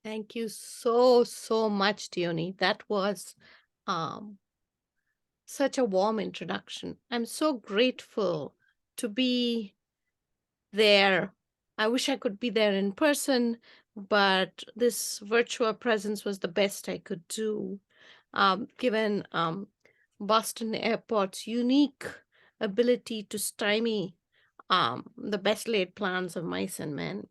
Thank you so much, Diony. That was um, such a warm introduction. I'm so grateful to be there. I wish I could be there in person, but this virtual presence was the best I could do, given Boston Airport's unique ability to stymie the best laid plans of mice and men.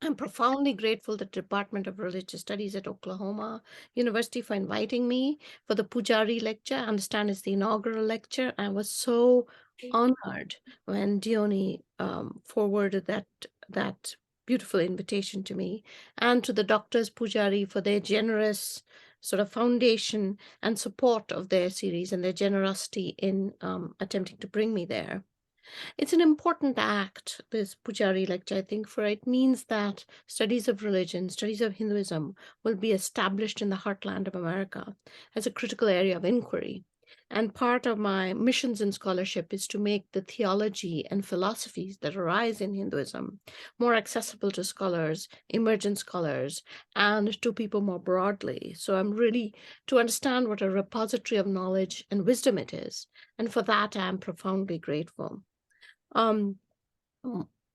I'm profoundly grateful to the Department of Religious Studies at Oklahoma University for inviting me for the Pujari lecture. I understand it's the inaugural lecture. I was so honored when Diony forwarded that beautiful invitation to me, and to the doctors Pujari for their generous sort of foundation and support of their series and their generosity in attempting to bring me there. It's an important act, this Pujari lecture, I think, for it means that studies of religion, studies of Hinduism will be established in the heartland of America as a critical area of inquiry. And part of my missions in scholarship is to make the theology and philosophies that arise in Hinduism more accessible to scholars, emergent scholars, and to people more broadly. So I'm really to understand what a repository of knowledge and wisdom it is. And for that, I'm profoundly grateful. Um,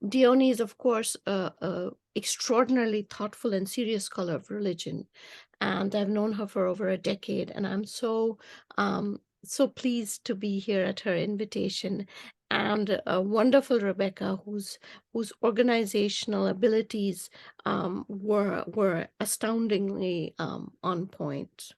Dione is, of course, a extraordinarily thoughtful and serious scholar of religion, and I've known her for over a decade, and I'm so pleased to be here at her invitation. And a wonderful Rebecca, whose organizational abilities were astoundingly on point.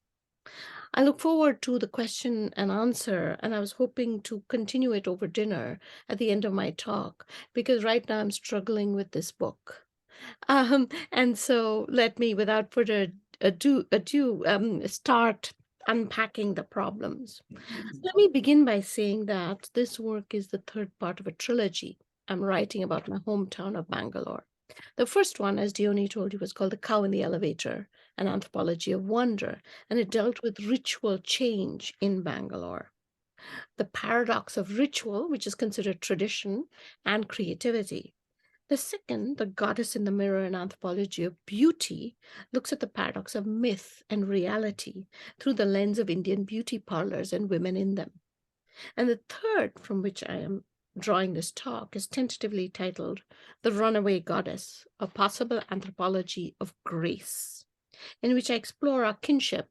I look forward to the question and answer, and I was hoping to continue it over dinner at the end of my talk, because right now I'm struggling with this book. And so let me, without further ado, start unpacking the problems. Let me begin by saying that this work is the third part of a trilogy. I'm writing about my hometown of Bangalore. The first one, as Dione told you, was called The Cow in the Elevator, an anthropology of wonder, and it dealt with ritual change in Bangalore. The paradox of ritual, which is considered tradition, and creativity. The second, The Goddess in the Mirror, an anthropology of beauty, looks at the paradox of myth and reality through the lens of Indian beauty parlors and women in them. And the third, from which I am drawing this talk, is tentatively titled The Runaway Goddess, a Possible Anthropology of Grace, in which I explore our kinship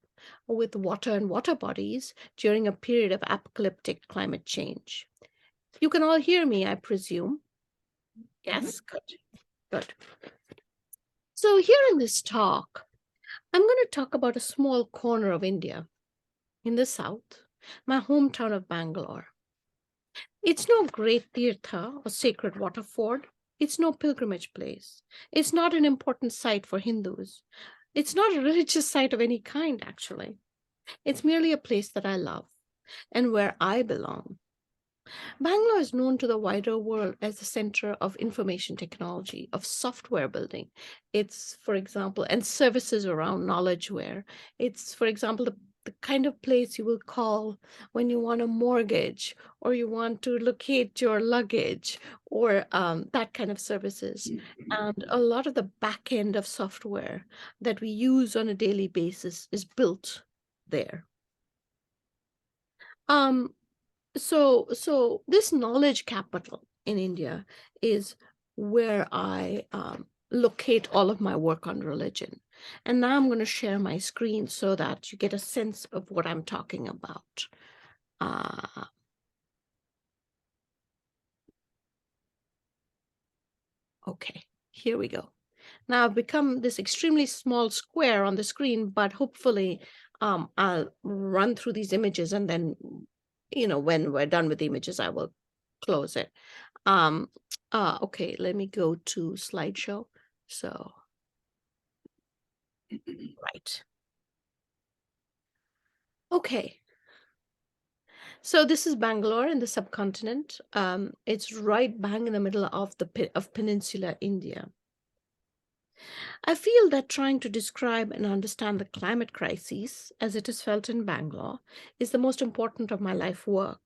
with water and water bodies during a period of apocalyptic climate change. You can all hear me, I presume. Yes, good, good. So here in this talk, I'm going to talk about a small corner of India in the south, my hometown of Bangalore. It's no great tirtha or sacred waterford. It's no pilgrimage place. It's not an important site for Hindus. It's not a religious site of any kind, actually. It's merely a place that I love and where I belong. Bangalore is known to the wider world as the center of information technology, of software building. It's, for example, and services around knowledgeware. It's, for example, the kind of place you will call when you want a mortgage or you want to locate your luggage or that kind of services. And a lot of the back end of software that we use on a daily basis is built there. Um, so this knowledge capital in India is where I locate all of my work on religion. And now I'm going to share my screen so that you get a sense of what I'm talking about. Okay, here we go. Now I've become this extremely small square on the screen, but hopefully I'll run through these images and then, when we're done with the images, I will close it. Okay, let me go to slideshow. So, right. Okay. So this is Bangalore in the subcontinent. It's right bang in the middle of of peninsular India. I feel that trying to describe and understand the climate crisis as it is felt in Bangalore is the most important of my life work.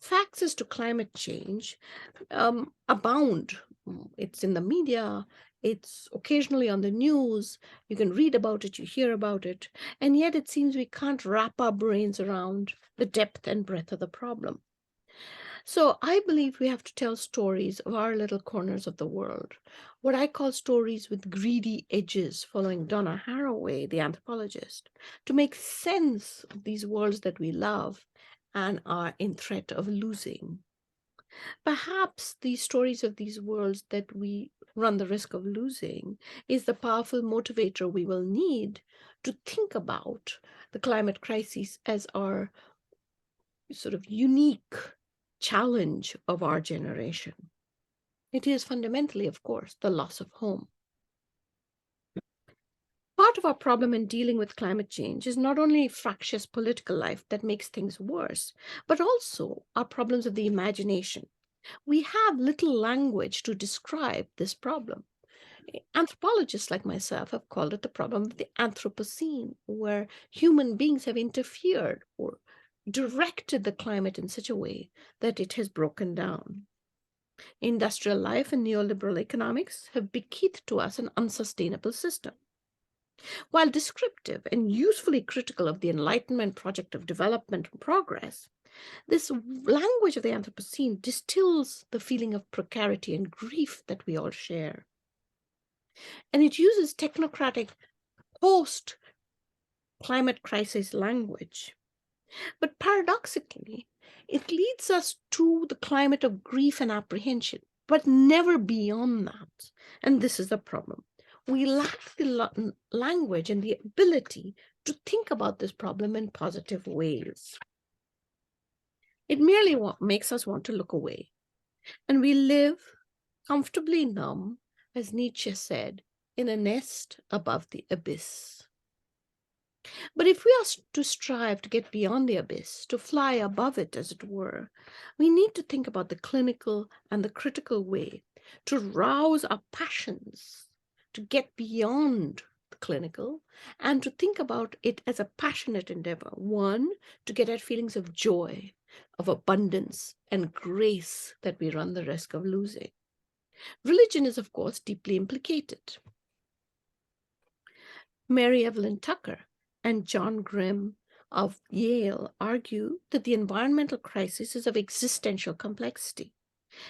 Facts as to climate change abound. It's in the media, It's occasionally on the news. You can read about it, you hear about it, and yet it seems we can't wrap our brains around the depth and breadth of the problem. So I believe we have to tell stories of our little corners of the world, what I call stories with greedy edges, following Donna Haraway, the anthropologist, to make sense of these worlds that we love and are in threat of losing. Perhaps the stories of these worlds that we run the risk of losing is the powerful motivator we will need to think about the climate crisis as our sort of unique challenge of our generation. It is fundamentally, of course, the loss of home. Part of our problem in dealing with climate change is not only fractious political life that makes things worse, but also our problems of the imagination. We have little language to describe this problem. Anthropologists like myself have called it the problem of the Anthropocene, where human beings have interfered or directed the climate in such a way that it has broken down. Industrial life and neoliberal economics have bequeathed to us an unsustainable system. While descriptive and usefully critical of the Enlightenment project of development and progress, this language of the Anthropocene distills the feeling of precarity and grief that we all share. And it uses technocratic post climate crisis language. But paradoxically, it leads us to the climate of grief and apprehension, but never beyond that. And this is the problem. We lack the language and the ability to think about this problem in positive ways. It merely makes us want to look away. And we live comfortably numb, as Nietzsche said, in a nest above the abyss. But if we are to strive to get beyond the abyss, to fly above it, as it were, we need to think about the clinical and the critical way to rouse our passions, to get beyond the clinical, and to think about it as a passionate endeavor. One, to get at feelings of joy, of abundance, and grace that we run the risk of losing. Religion is, of course, deeply implicated. Mary Evelyn Tucker and John Grimm of Yale argue that the environmental crisis is of existential complexity,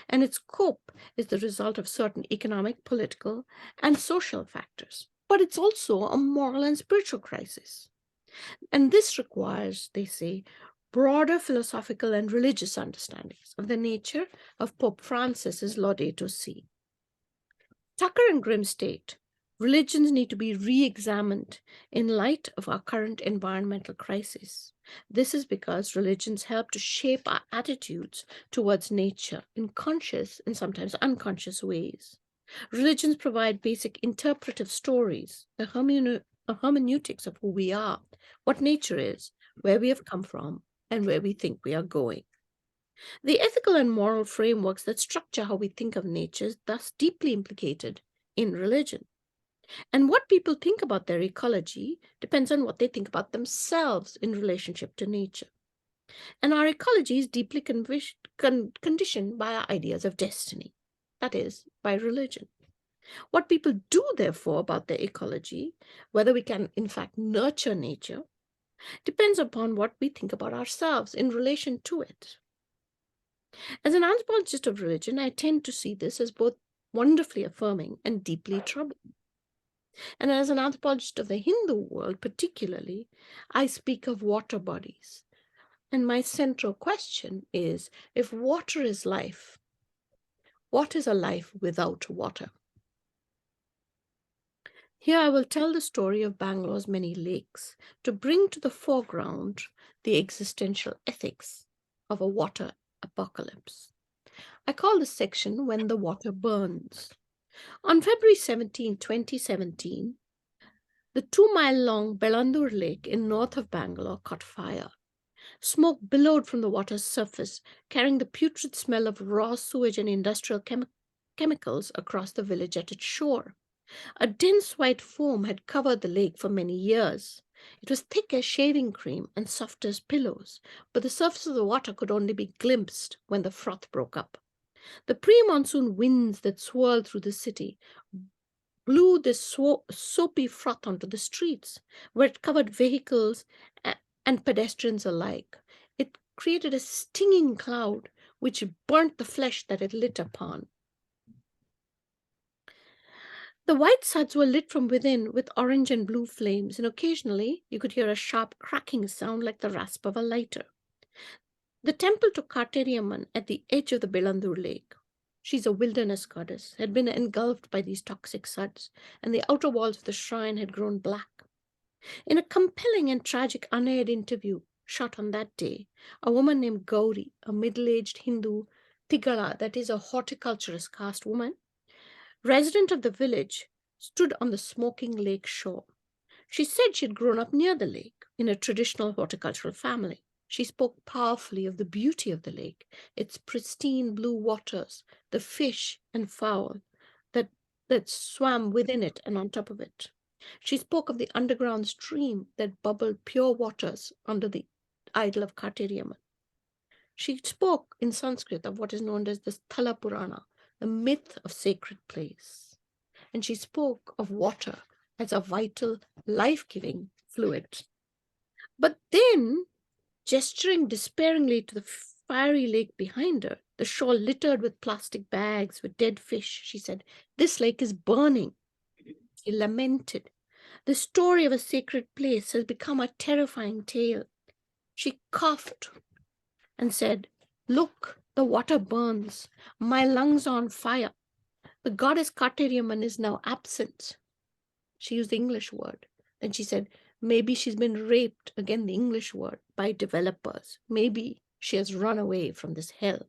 and its scope is the result of certain economic, political, and social factors. But it's also a moral and spiritual crisis. And this requires, they say, broader philosophical and religious understandings of the nature of Pope Francis's Laudato Si. Tucker and Grimm state religions need to be re-examined in light of our current environmental crisis. This is because religions help to shape our attitudes towards nature in conscious and sometimes unconscious ways. Religions provide basic interpretive stories, a hermeneutics of who we are, what nature is, where we have come from, and where we think we are going. The ethical and moral frameworks that structure how we think of nature is thus deeply implicated in religion. And what people think about their ecology depends on what they think about themselves in relationship to nature. And our ecology is deeply conditioned by our ideas of destiny, that is, by religion. What people do, therefore, about their ecology, whether we can in fact nurture nature, depends upon what we think about ourselves in relation to it. As an anthropologist of religion, I tend to see this as both wonderfully affirming and deeply troubling. And as an anthropologist of the Hindu world, particularly, I speak of water bodies. And my central question is, if water is life, what is a life without water? Here I will tell the story of Bangalore's many lakes to bring to the foreground the existential ethics of a water apocalypse. I call this section When the Water Burns. On February 17, 2017, the 2-mile-long Belandur Lake in north of Bangalore caught fire. Smoke billowed from the water's surface, carrying the putrid smell of raw sewage and industrial chemicals across the village at its shore. A dense white foam had covered the lake for many years. It was thick as shaving cream and soft as pillows, but the surface of the water could only be glimpsed when the froth broke up. The pre-monsoon winds that swirled through the city blew this soapy froth onto the streets, where it covered vehicles and pedestrians alike. It created a stinging cloud which burnt the flesh that it lit upon. The white suds were lit from within with orange and blue flames, and occasionally you could hear a sharp cracking sound like the rasp of a lighter. The temple to Karteriamman at the edge of the Belandur lake, she's a wilderness goddess, had been engulfed by these toxic suds, and the outer walls of the shrine had grown black. In a compelling and tragic unaired interview shot on that day, a woman named Gauri, a middle aged Hindu Tigala, that is, a horticulturist caste woman, resident of the village, stood on the smoking lake shore. She said she had grown up near the lake in a traditional horticultural family. She spoke powerfully of the beauty of the lake, its pristine blue waters, the fish and fowl that, that swam within it and on top of it. She spoke of the underground stream that bubbled pure waters under the idol of Karteriamman. She spoke in Sanskrit of what is known as the Sthala Purana, the myth of sacred place. And she spoke of water as a vital, life-giving fluid. But then, gesturing despairingly to the fiery lake behind her, the shore littered with plastic bags with dead fish, she said, "This lake is burning." She lamented. The story of a sacred place has become a terrifying tale. She coughed and said, "Look, the water burns. My lungs are on fire. The goddess Karteriamman is now absent." She used the English word. Then she said, "Maybe she's been raped," again the English word, by developers. Maybe she has run away from this hell.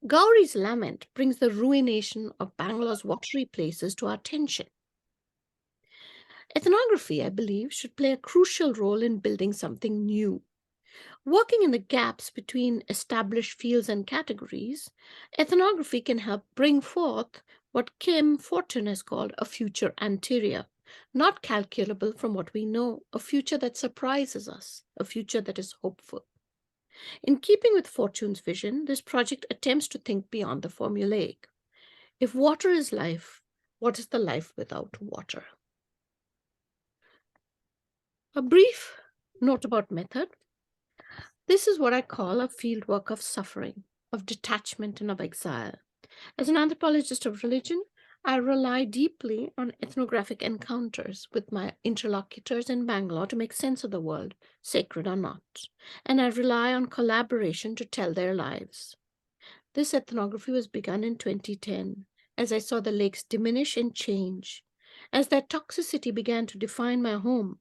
Gauri's lament brings the ruination of Bangalore's watery places to our attention. Ethnography, I believe, should play a crucial role in building something new. Working in the gaps between established fields and categories, ethnography can help bring forth what Kim Fortune has called a future anterior, not calculable from what we know, a future that surprises us, a future that is hopeful. In keeping with Fortune's vision, this project attempts to think beyond the formulaic. If water is life, what is the life without water? A brief note about method. This is what I call a fieldwork of suffering, of detachment, and of exile. As an anthropologist of religion, I rely deeply on ethnographic encounters with my interlocutors in Bangalore to make sense of the world, sacred or not, and I rely on collaboration to tell their lives. This ethnography was begun in 2010 as I saw the lakes diminish and change, as their toxicity began to define my home,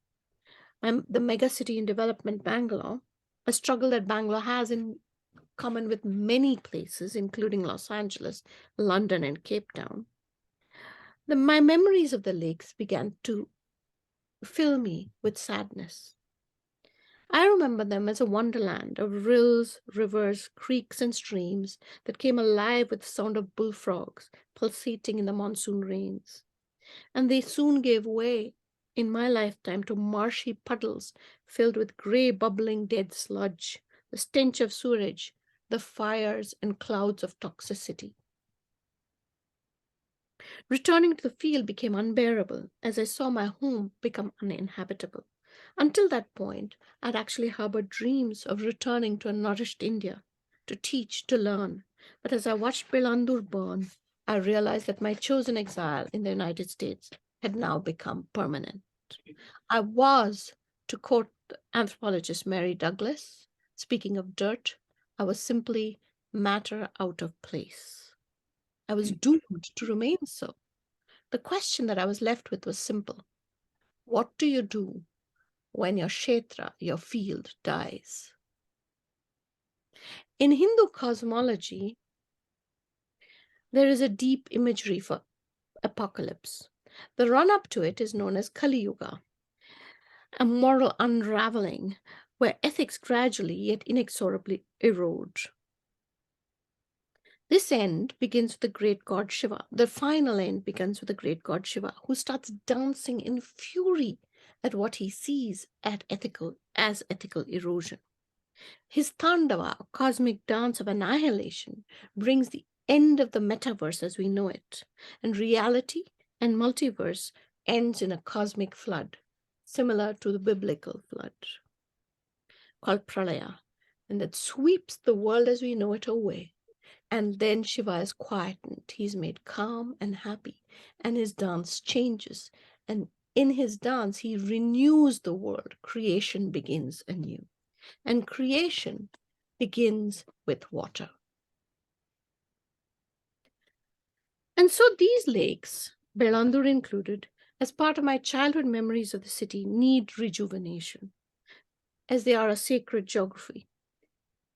the megacity in development, Bangalore, a struggle that Bangalore has in common with many places, including Los Angeles, London, and Cape Town. My memories of the lakes began to fill me with sadness. I remember them as a wonderland of rills, rivers, creeks, and streams that came alive with the sound of bullfrogs pulsating in the monsoon rains. And they soon gave way in my lifetime to marshy puddles filled with grey bubbling dead sludge, the stench of sewage, the fires and clouds of toxicity. Returning to the field became unbearable as I saw my home become uninhabitable. Until that point, I'd actually harbored dreams of returning to a nourished India, to teach, to learn. But as I watched Belandur burn, I realized that my chosen exile in the United States had now become permanent. I was, to quote the anthropologist Mary Douglas, speaking of dirt, I was simply matter out of place. I was doomed to remain so. The question that I was left with was simple. What do you do when your kshetra, your field, dies? In Hindu cosmology, there is a deep imagery for apocalypse. The run-up to it is known as Kali Yuga, a moral unraveling where ethics gradually yet inexorably erode. This end begins with the great god Shiva. The final end begins with the great god Shiva, who starts dancing in fury at what he sees as ethical erosion. His Tandava, cosmic dance of annihilation, brings the end of the metaverse as we know it, and reality and multiverse ends in a cosmic flood, similar to the biblical flood called Pralaya, and that sweeps the world as we know it away. And then Shiva is quietened. He's made calm and happy, and his dance changes. And in his dance, he renews the world. Creation begins anew. And creation begins with water. And so these lakes, Belandur included, as part of my childhood memories of the city, need rejuvenation, as they are a sacred geography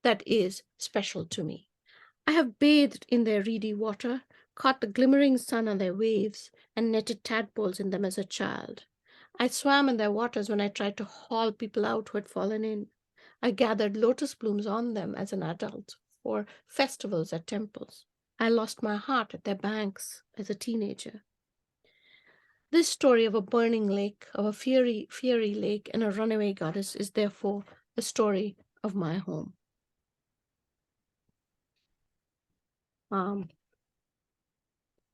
that is special to me. I have bathed in their reedy water, caught the glimmering sun on their waves, and netted tadpoles in them as a child. I swam in their waters when I tried to haul people out who had fallen in. I gathered lotus blooms on them as an adult for festivals at temples. I lost my heart at their banks as a teenager. This story of a burning lake, of a fiery lake, and a runaway goddess is therefore the story of my home.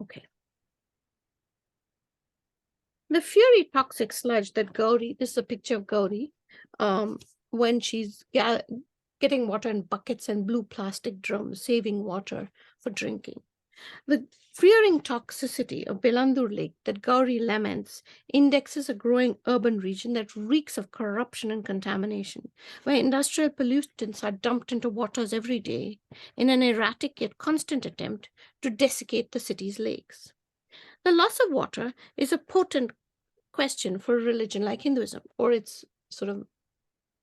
Okay. The fiery toxic sludge that Gauri, this is a picture of Gauri, when she's getting water in buckets and blue plastic drums, saving water for drinking. The fearing toxicity of Belandur Lake that Gauri laments indexes a growing urban region that reeks of corruption and contamination, where industrial pollutants are dumped into waters every day in an erratic yet constant attempt to desiccate the city's lakes. The loss of water is a potent question for a religion like Hinduism, or it's sort of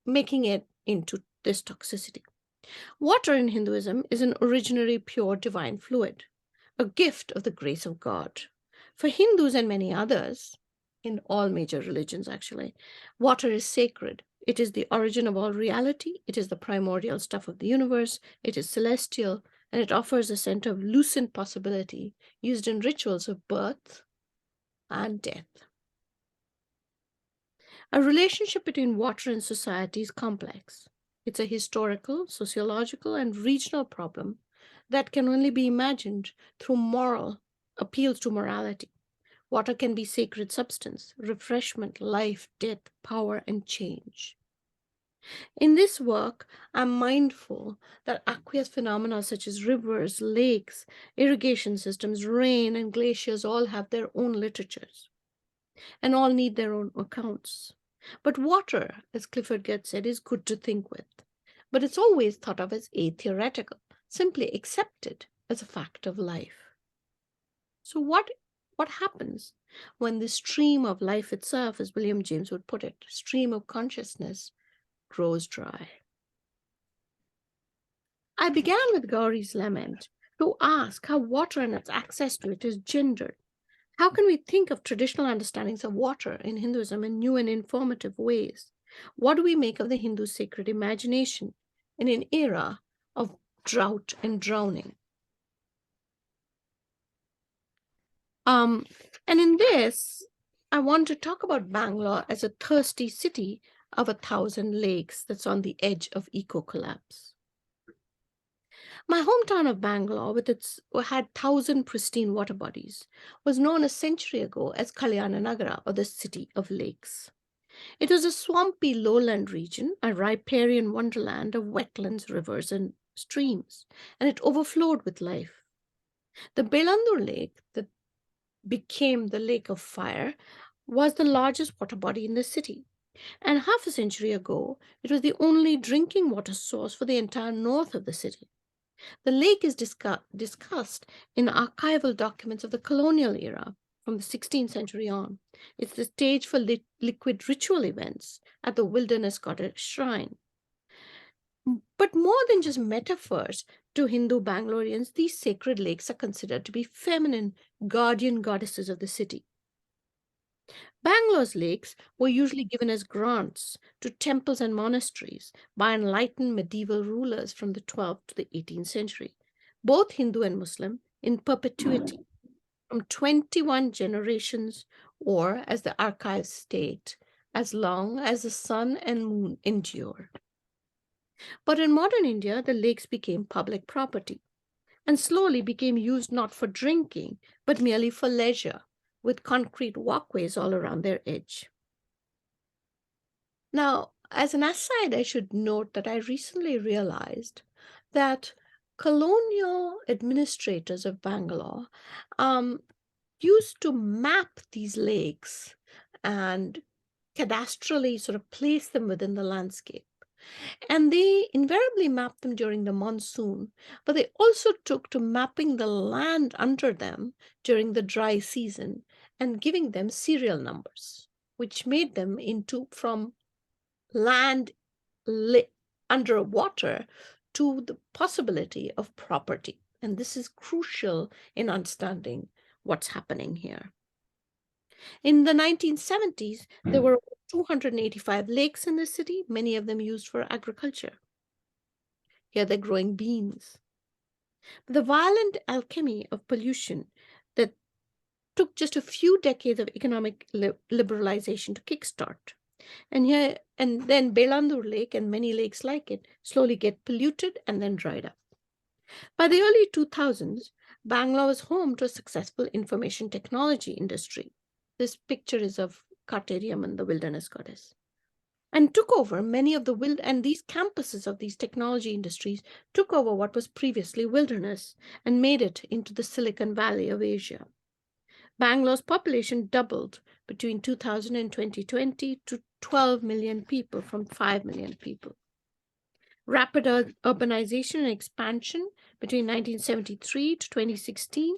making it into this toxicity. Water in Hinduism is an originally pure divine fluid, a gift of the grace of God. For Hindus and many others, in all major religions actually, water is sacred. It is the origin of all reality. It is the primordial stuff of the universe. It is celestial, and it offers a center of lucent possibility used in rituals of birth and death. A relationship between water and society is complex. It's a historical, sociological, and regional problem that can only be imagined through moral appeals to morality. Water can be sacred substance, refreshment, life, death, power, and change. In this work, I'm mindful that aqueous phenomena such as rivers, lakes, irrigation systems, rain, and glaciers all have their own literatures and all need their own accounts. But water, as Clifford Geertz said, is good to think with. But it's always thought of as atheoretical, simply accepted as a fact of life. So what happens when the stream of life itself, as William James would put it, stream of consciousness, grows dry? I began with Gauri's lament to ask how water and its access to it is gendered. How can we think of traditional understandings of water in Hinduism in new and informative ways? What do we make of the Hindu sacred imagination in an era of drought and drowning? And in this, I want to talk about Bangalore as a thirsty city of 1,000 lakes that's on the edge of eco-collapse. My hometown of Bangalore, with its had 1,000 pristine water bodies, was known a century ago as Kalyananagara, or the city of lakes. It was a swampy lowland region, a riparian wonderland of wetlands, rivers, and streams, and it overflowed with life. The Belandur Lake, that became the Lake of Fire, was the largest water body in the city. And half a century ago, it was the only drinking water source for the entire north of the city. The lake is discussed in archival documents of the colonial era from the 16th century on. It's the stage for liquid ritual events at the wilderness goddess shrine. But more than just metaphors to Hindu Bangaloreans, these sacred lakes are considered to be feminine guardian goddesses of the city. Bangalore's lakes were usually given as grants to temples and monasteries by enlightened medieval rulers from the 12th to the 18th century, both Hindu and Muslim, in perpetuity from 21 generations, or, as the archives state, as long as the sun and moon endure. But in modern India, the lakes became public property. and slowly became used not for drinking, but merely for leisure, with concrete walkways all around their edge. Now, as an aside, I should note that I recently realized that colonial administrators of Bangalore um, used to map these lakes and cadastrally sort of place them within the landscape. And they invariably mapped them during the monsoon, but they also took to mapping the land under them during the dry season and giving them serial numbers, which made them into from land underwater to the possibility of property. And this is crucial in understanding what's happening here. In the 1970s, there were 285 lakes in the city, many of them used for agriculture. Here they're growing beans. The violent alchemy of pollution that took just a few decades of economic liberalization to kickstart. And then Belandur Lake and many lakes like it slowly get polluted and then dried up. By the early 2000s, Bangalore was home to a successful information technology industry. This picture is of Karteriamman, the wilderness goddess, and took over many of the and these campuses of these technology industries took over what was previously wilderness and made it into the Silicon Valley of Asia. Bangalore's population doubled between 2000 and 2020 to 12 million people from 5 million people. Rapid urbanization and expansion between 1973 to 2016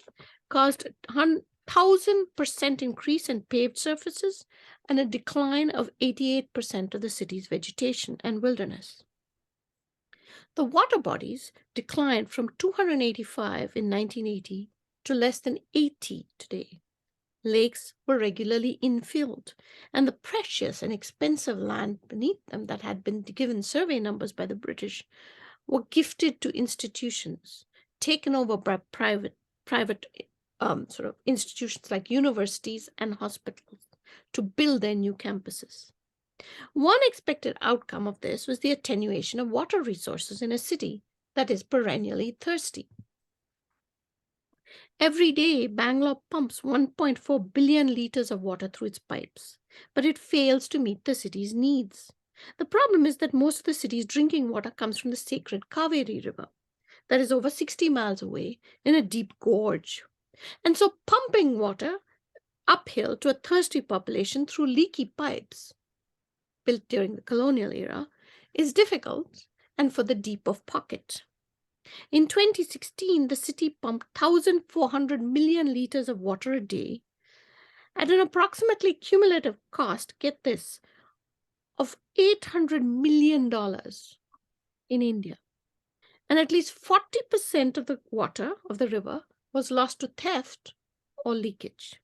caused a 1,000% increase in paved surfaces and a decline of 88% of the city's vegetation and wilderness. The water bodies declined from 285 in 1980 to less than 80 today. Lakes were regularly infilled, and the precious and expensive land beneath them that had been given survey numbers by the British were gifted to institutions, taken over by private sort of institutions like universities and hospitals to build their new campuses. One expected outcome of this was the attenuation of water resources in a city that is perennially thirsty. Every day, Bangalore pumps 1.4 billion liters of water through its pipes, but it fails to meet the city's needs. The problem is that most of the city's drinking water comes from the sacred Kaveri River, that is over 60 miles away in a deep gorge. And so pumping water uphill to a thirsty population through leaky pipes, built during the colonial era, is difficult and for the deep of pocket. In 2016, the city pumped 1,400 million liters of water a day at an approximately cumulative cost, get this, of $800 million in India. And at least 40% of the water of the river was lost to theft or leakage.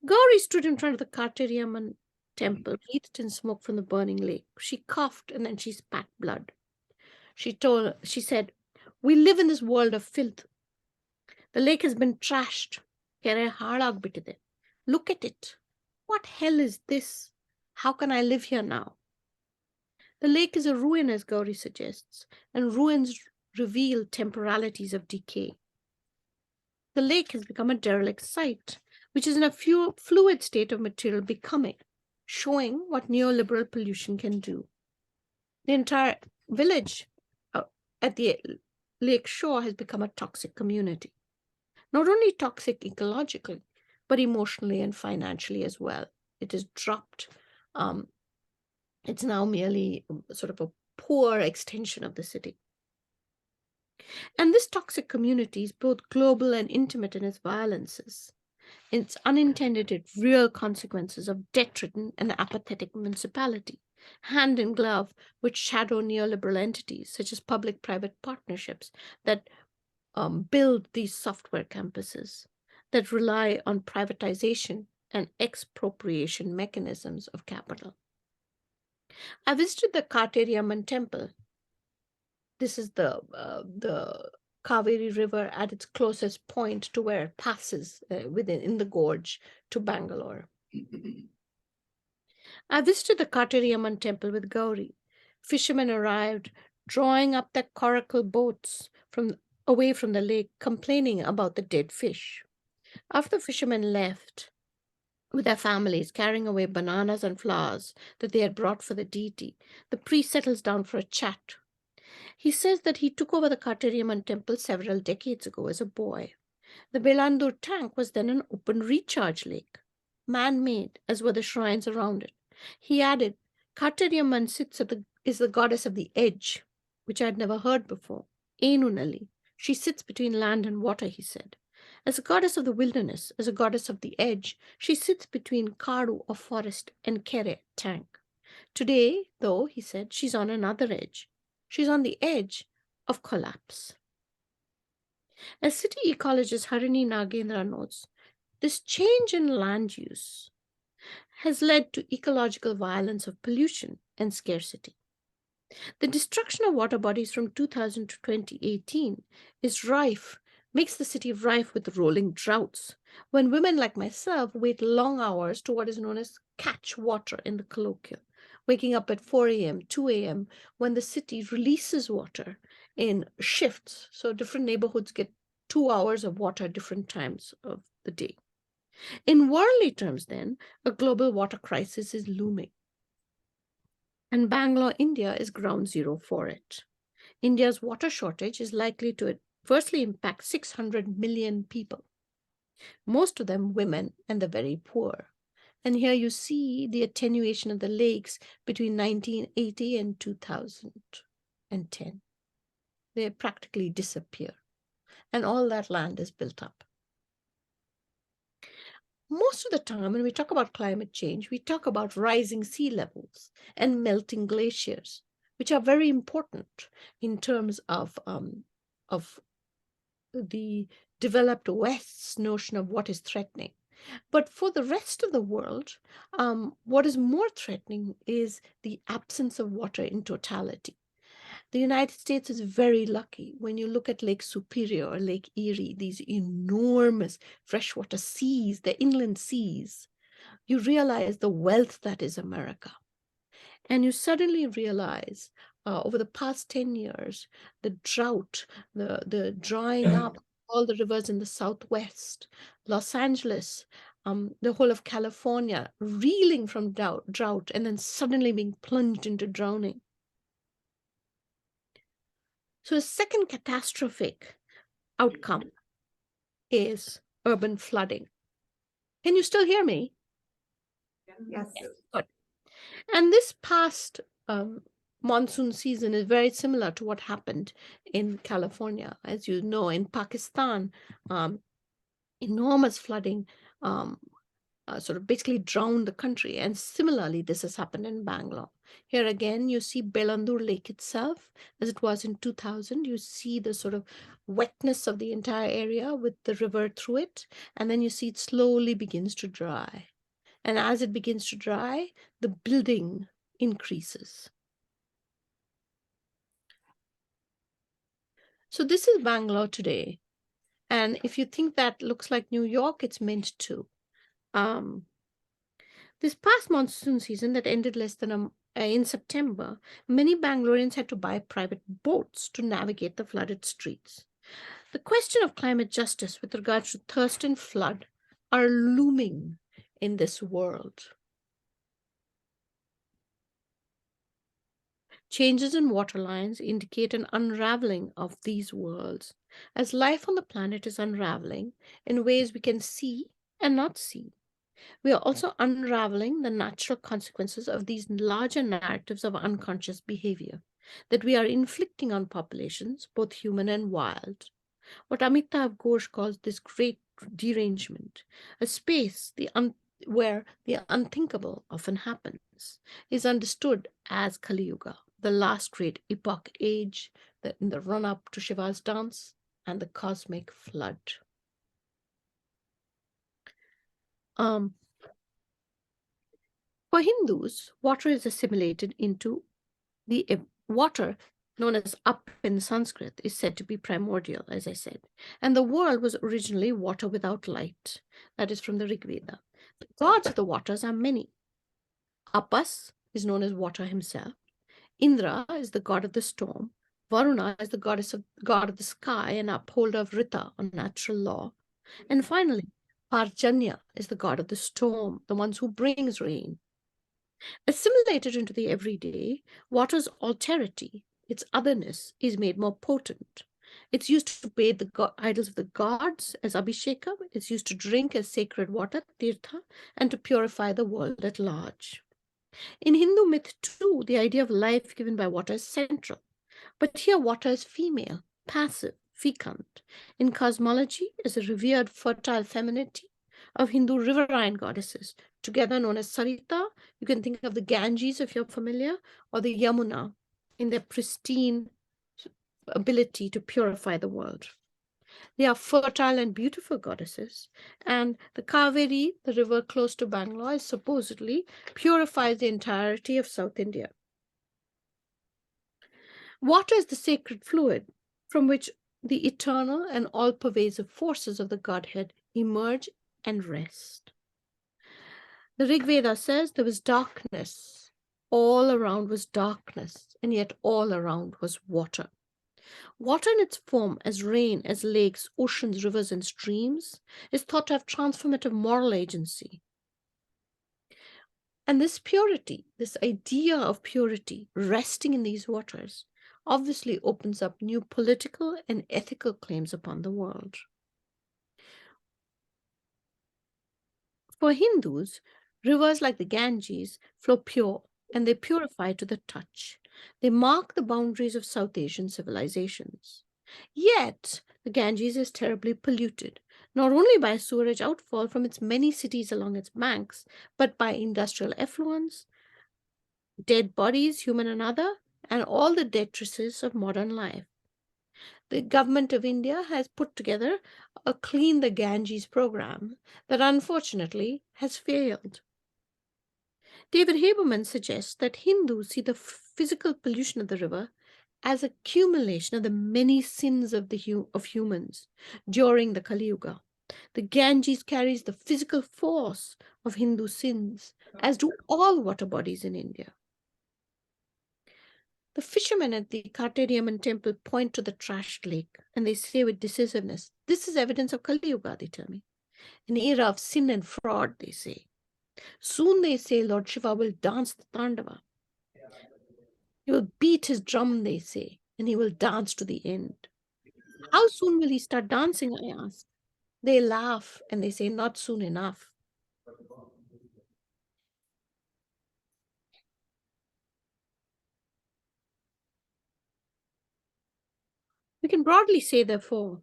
Gauri stood in front of the Karteriamman temple, wreathed in smoke from the burning lake. She coughed and then she spat blood. She said, "We live in this world of filth. The lake has been trashed. Look at it. What hell is this? How can I live here now?" The lake is a ruin, as Gauri suggests, and ruins reveal temporalities of decay. The lake has become a derelict site, which is in a fluid state of material becoming, showing what neoliberal pollution can do. The entire village at the lake shore has become a toxic community. Not only toxic ecologically, but emotionally and financially as well. It is dropped. It's now merely sort of a poor extension of the city. And this toxic community is both global and intimate in its violences, its unintended yet real consequences of debt-ridden and apathetic municipality, hand in glove with shadow neoliberal entities such as public-private partnerships that build these software campuses that rely on privatization and expropriation mechanisms of capital. I visited the Karteriamman temple. This is the Kaveri River at its closest point to where it passes in the gorge to Bangalore. I visited the Karteriamman temple with Gauri. Fishermen arrived, drawing up their coracle boats from away from the lake, complaining about the dead fish. After the fishermen left with their families, carrying away bananas and flowers that they had brought for the deity, the priest settles down for a chat. He says that he took over the Kartariamman temple several decades ago as a boy. The Belandur tank was then an open recharge lake, man made, as were the shrines around it. He added, Kartariamman is the goddess of the edge, which I had never heard before. Enunali. She sits between land and water, he said. As a goddess of the wilderness, as a goddess of the edge, she sits between Kadu of forest and Kere tank. Today, though, he said, she's on another edge. She's on the edge of collapse. As city ecologist Harini Nagendra notes, this change in land use has led to ecological violence of pollution and scarcity. The destruction of water bodies from 2000 to 2018 makes the city rife with rolling droughts, when women like myself wait long hours to what is known as catch water in the colloquial, waking up at 4 a.m., 2 a.m., when the city releases water in shifts. So different neighborhoods get 2 hours of water at different times of the day. In worldly terms, then, a global water crisis is looming. And Bangalore, India is ground zero for it. India's water shortage is likely to adversely impact 600 million people, most of them women and the very poor. And here you see the attenuation of the lakes between 1980 and 2010. They practically disappear, and all that land is built up. Most of the time, when we talk about climate change, we talk about rising sea levels and melting glaciers, which are very important in terms of the developed West's notion of what is threatening. But for the rest of the world, what is more threatening is the absence of water in totality. The United States is very lucky. When you look at Lake Superior or Lake Erie, these enormous freshwater seas, the inland seas, you realize the wealth that is America. And you suddenly realize over the past 10 years, the drought, the drying up all the rivers in the Southwest, Los Angeles, the whole of California, reeling from drought and then suddenly being plunged into drowning. So a second catastrophic outcome is urban flooding. Can you still hear me? Yes. Good. And this past monsoon season is very similar to what happened in California. As you know, in Pakistan, enormous flooding sort of basically drowned the country. And similarly, this has happened in Bangalore. Here again, you see Belandur Lake itself, as it was in 2000. You see the sort of wetness of the entire area with the river through it. And then you see it slowly begins to dry. And as it begins to dry, the building increases. So this is Bangalore today. And if you think that looks like New York, it's meant to. This past monsoon season that ended less than in September, many Bangaloreans had to buy private boats to navigate the flooded streets. The question of climate justice with regards to thirst and flood are looming in this world. Changes in water lines indicate an unraveling of these worlds, as life on the planet is unraveling in ways we can see and not see. We are also unraveling the natural consequences of these larger narratives of unconscious behavior that we are inflicting on populations, both human and wild. What Amitav Ghosh calls this great derangement, a space where the unthinkable often happens, is understood as Kali Yuga, the last great epoch age, in the run-up to Shiva's dance and the cosmic flood. For Hindus, water is assimilated into the water known as up in Sanskrit is said to be primordial, as I said. And the world was originally water without light. That is from the Rig Veda. The gods of the waters are many. Apas is known as water himself. Indra is the god of the storm. Varuna is the god of the sky and upholder of Rita, or natural law. And finally, Parjanya is the god of the storm, the ones who brings rain. Assimilated into the everyday, water's alterity, its otherness, is made more potent. It's used to bathe the idols of the gods as abhishekam. It's used to drink as sacred water, tirtha, and to purify the world at large. In Hindu myth, too, the idea of life given by water is central. But here, water is female, passive, fecund. In cosmology, is a revered fertile femininity of Hindu riverine goddesses, together known as Sarita. You can think of the Ganges, if you're familiar, or the Yamuna, in their pristine ability to purify the world. They are fertile and beautiful goddesses, and the Kaveri, the river close to Bangalore, supposedly purifies the entirety of South India. Water is the sacred fluid from which the eternal and all-pervasive forces of the Godhead emerge and rest. The Rig Veda says there was darkness. All around was darkness, and yet all around was water. Water in its form as rain, as lakes, oceans, rivers, and streams is thought to have transformative moral agency. And this purity, this idea of purity resting in these waters, obviously opens up new political and ethical claims upon the world. For Hindus, rivers like the Ganges flow pure and they purify to the touch. They mark the boundaries of South Asian civilizations. Yet, the Ganges is terribly polluted, not only by sewerage outfall from its many cities along its banks, but by industrial effluents, dead bodies, human and other, and all the detritus of modern life. The government of India has put together a Clean the Ganges program that unfortunately has failed. David Haberman suggests that Hindus see the physical pollution of the river as accumulation of the many sins of humans during the Kali Yuga. The Ganges carries the physical force of Hindu sins, as do all water bodies in India. The fishermen at the Kartariamman temple point to the trashed lake and they say with decisiveness, this is evidence of Kali Yuga, they tell me. An era of sin and fraud, they say. Soon, they say, Lord Shiva will dance the Tandava. He will beat his drum, they say, and he will dance to the end. How soon will he start dancing, I ask. They laugh and they say, not soon enough. We can broadly say, therefore,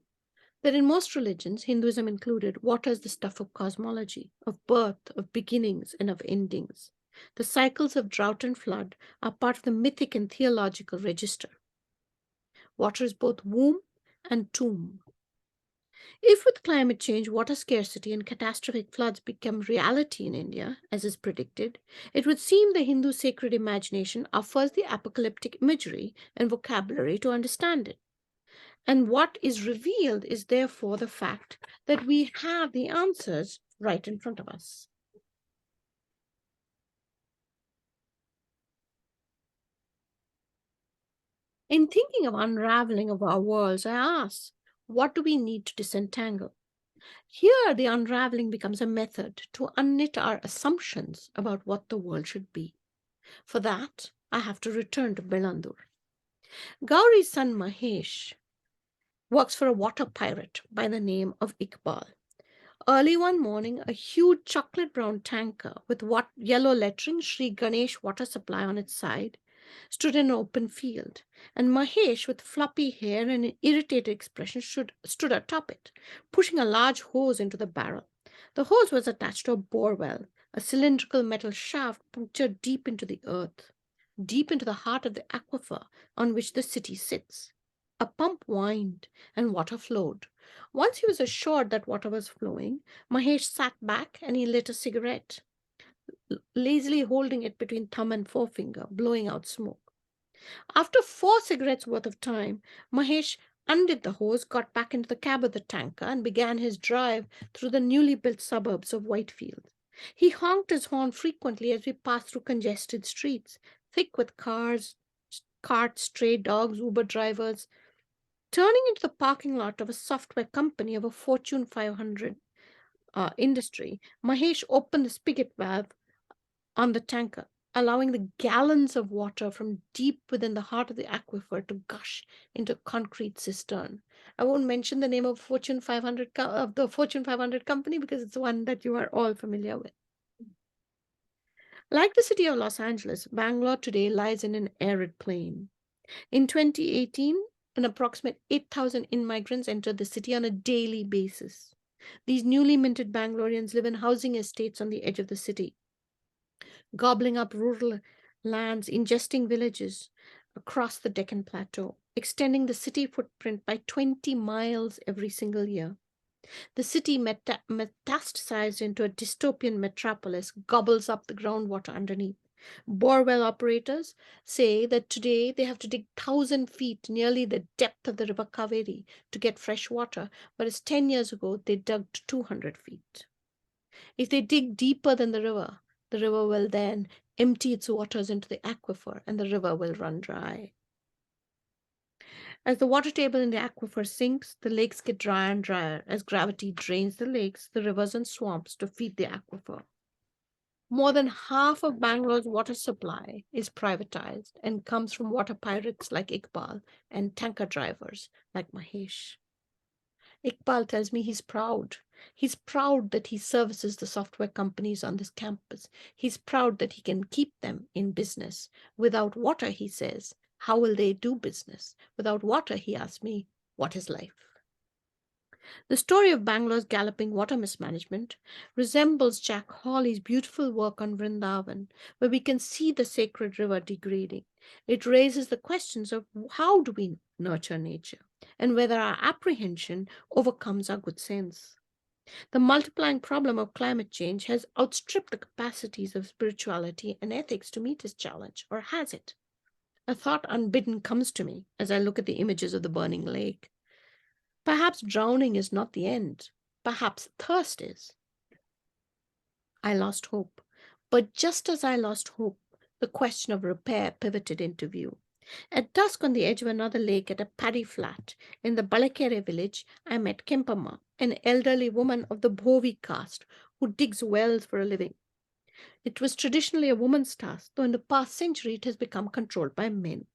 that in most religions, Hinduism included, water is the stuff of cosmology, of birth, of beginnings, and of endings. The cycles of drought and flood are part of the mythic and theological register. Water is both womb and tomb. If with climate change, water scarcity and catastrophic floods become reality in India, as is predicted, it would seem the Hindu sacred imagination offers the apocalyptic imagery and vocabulary to understand it. And what is revealed is therefore the fact that we have the answers right in front of us. In thinking of unraveling of our worlds, I ask, what do we need to disentangle? Here, the unraveling becomes a method to unknit our assumptions about what the world should be. For that, I have to return to Belandur. Gauri's son Mahesh works for a water pirate by the name of Iqbal. Early one morning, a huge chocolate brown tanker with yellow lettering Sri Ganesh water supply on its side stood in an open field, and Mahesh, with floppy hair and an irritated expression, stood atop it, pushing a large hose into the barrel. The hose was attached to a bore well, a cylindrical metal shaft punctured deep into the earth, deep into the heart of the aquifer on which the city sits. A pump whined and water flowed. Once he was assured that water was flowing, Mahesh sat back and he lit a cigarette, lazily holding it between thumb and forefinger, blowing out smoke. After 4 cigarettes worth of time, Mahesh undid the hose, got back into the cab of the tanker, and began his drive through the newly built suburbs of Whitefield. He honked his horn frequently as we passed through congested streets, thick with cars, carts, stray dogs, Uber drivers, turning into the parking lot of a software company of a Fortune 500 industry. Mahesh opened the spigot valve on the tanker, allowing the gallons of water from deep within the heart of the aquifer to gush into a concrete cistern. I won't mention the name of Fortune 500 of the Fortune 500 company because it's one that you are all familiar with. Like the city of Los Angeles, Bangalore today lies in an arid plain. In 2018, an approximate 8,000 immigrants entered the city on a daily basis. These newly minted Bangaloreans live in housing estates on the edge of the city, gobbling up rural lands, ingesting villages across the Deccan Plateau, extending the city footprint by 20 miles every single year. The city metastasized into a dystopian metropolis, gobbles up the groundwater underneath. Borewell operators say that today they have to dig 1,000 feet, nearly the depth of the river Kaveri, to get fresh water, whereas 10 years ago they dug to 200 feet. If they dig deeper than the river will then empty its waters into the aquifer and the river will run dry. As the water table in the aquifer sinks, the lakes get drier and drier as gravity drains the lakes, the rivers, and swamps to feed the aquifer. More than half of Bangalore's water supply is privatized and comes from water pirates like Iqbal and tanker drivers like Mahesh. Iqbal tells me he's proud. He's proud that he services the software companies on this campus. He's proud that he can keep them in business. Without water, he says, how will they do business? Without water, he asks me, what is life? The story of Bangalore's galloping water mismanagement resembles Jack Hawley's beautiful work on Vrindavan, where we can see the sacred river degrading. It raises the questions of how do we nurture nature and whether our apprehension overcomes our good sense. The multiplying problem of climate change has outstripped the capacities of spirituality and ethics to meet this challenge, or has it? A thought unbidden comes to me as I look at the images of the burning lake. Perhaps drowning is not the end. Perhaps thirst is. I lost hope. But just as I lost hope, the question of repair pivoted into view. At dusk on the edge of another lake at a paddy flat in the Balakere village, I met Kempama, an elderly woman of the Bhovi caste who digs wells for a living. It was traditionally a woman's task, though in the past century it has become controlled by men.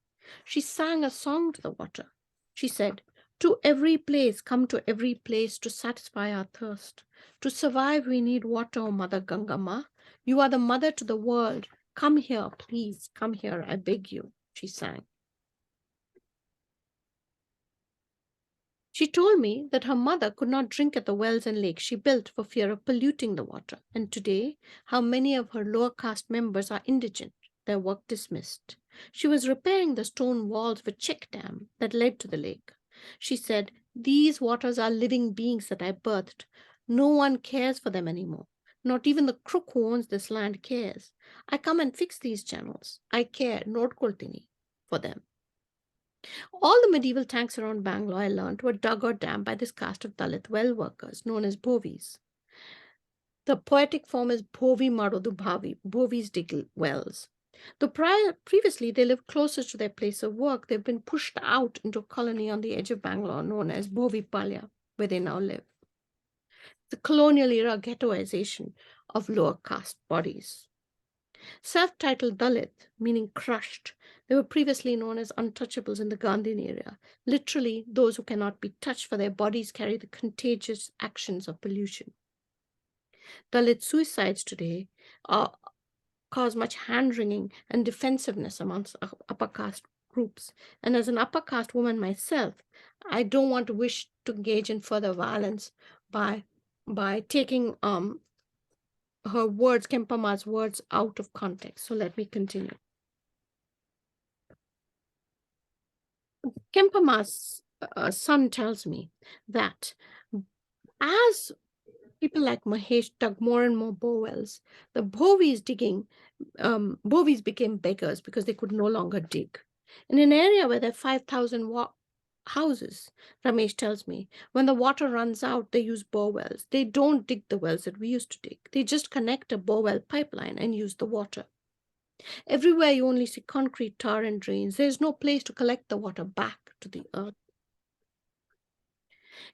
She sang a song to the water. She said, to every place, come to every place to satisfy our thirst. To survive, we need water, O Mother Gangama. You are the mother to the world. Come here, please, come here, I beg you, she sang. She told me that her mother could not drink at the wells and lakes she built for fear of polluting the water, and today, how many of her lower caste members are indigent, their work dismissed. She was repairing the stone walls of a check dam that led to the lake. She said, these waters are living beings that I birthed. No one cares for them anymore. Not even the crook who owns this land cares. I come and fix these channels. I care, Nod Koltini, for them. All the medieval tanks around Bangalore, I learned, were dug or dammed by this caste of Dalit well workers known as Bhovis. The poetic form is Bhovi Marodu Bhavi, Bhovis dig wells. Though previously they lived closer to their place of work, they've been pushed out into a colony on the edge of Bangalore known as Bhovi Palya, where they now live. The colonial era ghettoization of lower caste bodies. Self-titled Dalit, meaning crushed, they were previously known as untouchables in the Gandhian era, literally those who cannot be touched for their bodies carry the contagious actions of pollution. Dalit suicides today cause much hand-wringing and defensiveness amongst upper caste groups. And as an upper caste woman myself, I don't want to wish to engage in further violence by taking her words, Kempama's words, out of context. So let me continue. Kempama's son tells me that as people like Mahesh dug more and more bowells, the Bhovis became beggars because they could no longer dig. In an area where there are 5,000 houses, Ramesh tells me, when the water runs out, they use bowells. They don't dig the wells that we used to dig. They just connect a bowell pipeline and use the water. Everywhere you only see concrete, tar, and drains. There is no place to collect the water back to the earth.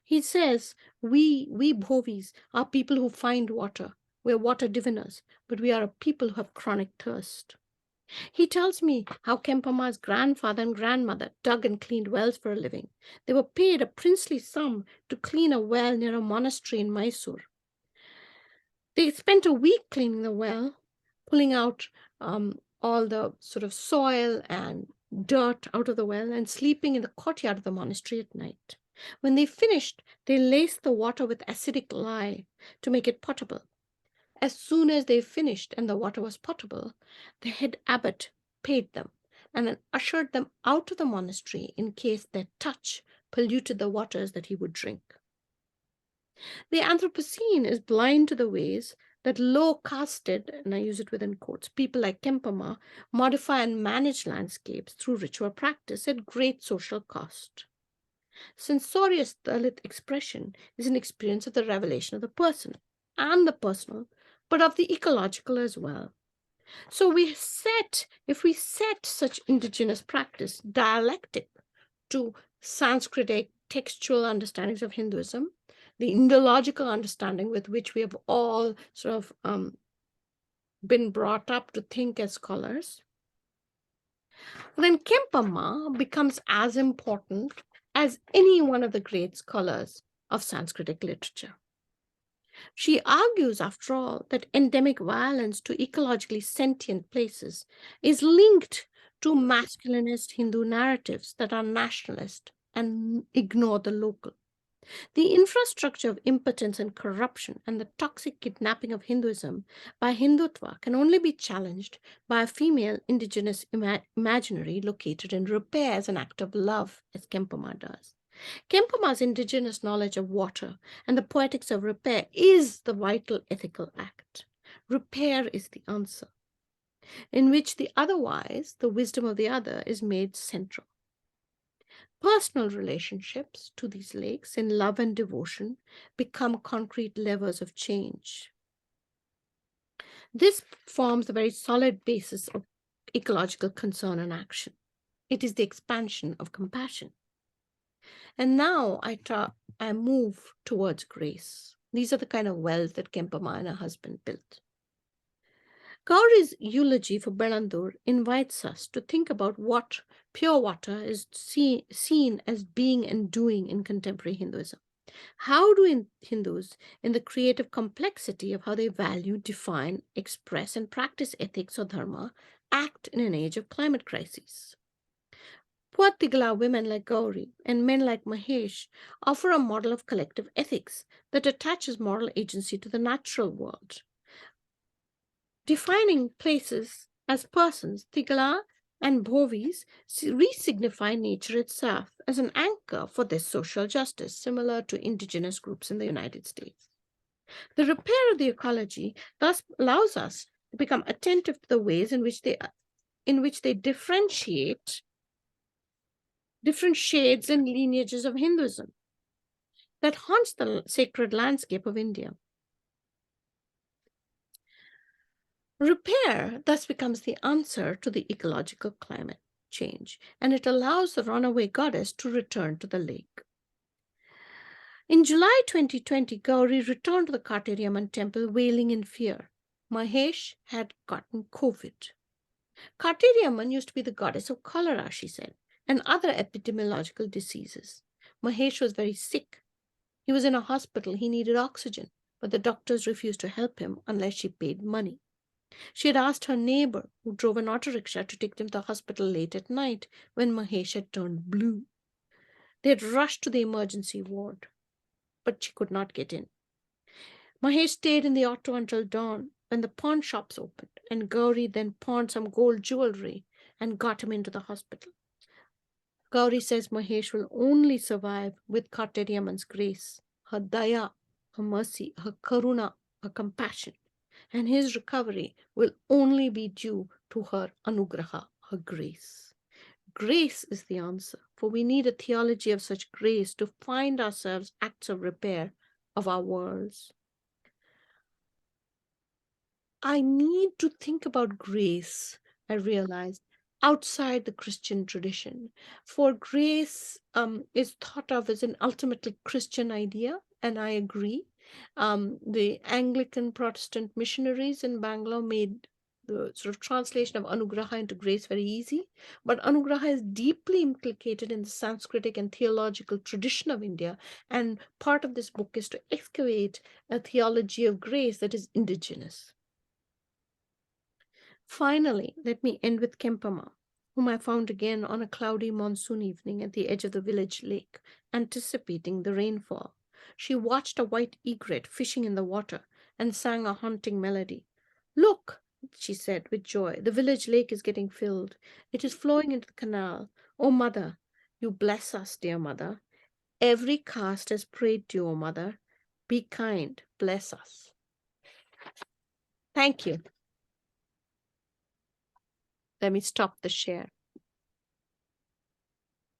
He says, we Bhovis are people who find water. We're water diviners, but we are a people who have chronic thirst. He tells me how Kempama's grandfather and grandmother dug and cleaned wells for a living. They were paid a princely sum to clean a well near a monastery in Mysore. They spent a week cleaning the well, pulling out all the sort of soil and dirt out of the well and sleeping in the courtyard of the monastery at night. When they finished, they laced the water with acidic lye to make it potable. As soon as they finished and the water was potable, the head abbot paid them and then ushered them out of the monastery in case their touch polluted the waters that he would drink. The Anthropocene is blind to the ways that low casted, and I use it within quotes, people like Kempama modify and manage landscapes through ritual practice at great social cost. Sensorious Dalit expression is an experience of the revelation of the person and the personal, but of the ecological as well. So if we set such indigenous practice dialectic to Sanskritic textual understandings of Hinduism, the Indological understanding with which we have all sort of been brought up to think as scholars, then Kempama becomes as important as any one of the great scholars of Sanskritic literature. She argues, after all, that endemic violence to ecologically sentient places is linked to masculinist Hindu narratives that are nationalist and ignore the local. The infrastructure of impotence and corruption and the toxic kidnapping of Hinduism by Hindutva can only be challenged by a female indigenous imaginary located in repair as an act of love, as Kempama does. Kempama's indigenous knowledge of water and the poetics of repair is the vital ethical act. Repair is the answer, in which the otherwise, the wisdom of the other, is made central. Personal relationships to these lakes in love and devotion become concrete levers of change. This forms a very solid basis of ecological concern and action. It is the expansion of compassion. And now I move towards grace. These are the kind of wells that Kempama and her husband built. Gauri's eulogy for Belandur invites us to think about what pure water is seen as being and doing in contemporary Hinduism. How do Hindus, in the creative complexity of how they value, define, express, and practice ethics or dharma, act in an age of climate crises? Poor Tigla women like Gauri and men like Mahesh offer a model of collective ethics that attaches moral agency to the natural world. Defining places as persons, Tigla and Bhovis re-signify nature itself as an anchor for this social justice, similar to indigenous groups in the United States. The repair of the ecology thus allows us to become attentive to the ways in which they differentiate different shades and lineages of Hinduism that haunts the sacred landscape of India. Repair thus becomes the answer to the ecological climate change, and it allows the runaway goddess to return to the lake. In July 2020, Gauri returned to the Kartiriamman temple wailing in fear. Mahesh had gotten COVID. Kartiriamman used to be the goddess of cholera, she said, and other epidemiological diseases. Mahesh was very sick. He was in a hospital. He needed oxygen, but the doctors refused to help him unless she paid money. She had asked her neighbor, who drove an auto rickshaw, to take them to the hospital late at night when Mahesh had turned blue. They had rushed to the emergency ward, but she could not get in. Mahesh stayed in the auto until dawn when the pawn shops opened, and Gauri then pawned some gold jewelry and got him into the hospital. Gauri says Mahesh will only survive with Kartiriamman's grace, her daya, her mercy, her karuna, her compassion, and his recovery will only be due to her anugraha, her grace. Grace is the answer, for we need a theology of such grace to find ourselves acts of repair of our worlds. I need to think about grace I realized, outside the Christian tradition. For grace is thought of as an ultimately Christian idea, and I agree. The Anglican Protestant missionaries in Bangalore made the sort of translation of Anugraha into grace very easy, but Anugraha is deeply implicated in the Sanskritic and theological tradition of India, and part of this book is to excavate a theology of grace that is indigenous. Finally, let me end with Kempama, whom I found again on a cloudy monsoon evening at the edge of the village lake, anticipating the rainfall. She watched a white egret fishing in the water and sang a haunting melody. Look, she said with joy, the village lake is getting filled. It is flowing into the canal. Oh, mother, you bless us, dear mother. Every caste has prayed to you, O mother. Be kind, bless us. Thank you. Let me stop the share.